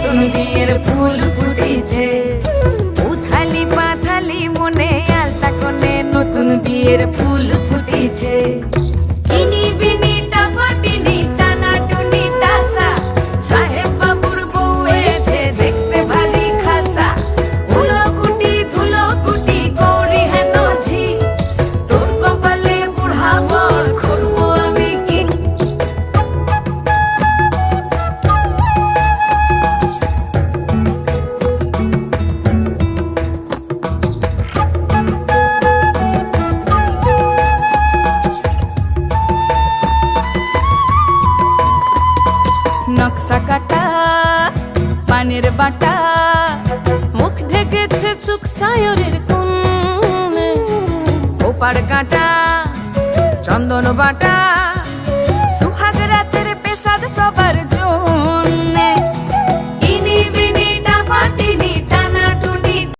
নতুন বিয়ের ফুল ফুটেছে। উথালি পাথালি মনে আলতা কোণে নতুন বিয়ের ফুল ফুটেছে। ইনি বিনি টাপাটিনি টানাটুনি টাসা, সাহেব বাবুর বউ এসে দেখতে ভারী খাসা। উলকুটি ধুলকুটি গৌরী হেন ঝি, তোর কপালে বুড়া বর করবো আমি কি। নকশা কাটা পানের বাটা, মুখ ঢেকেছে সুখ সায়রের কোণে। ওপার কাটা চন্দন বাটা, সুহাগ রাতের পেশাদ সবার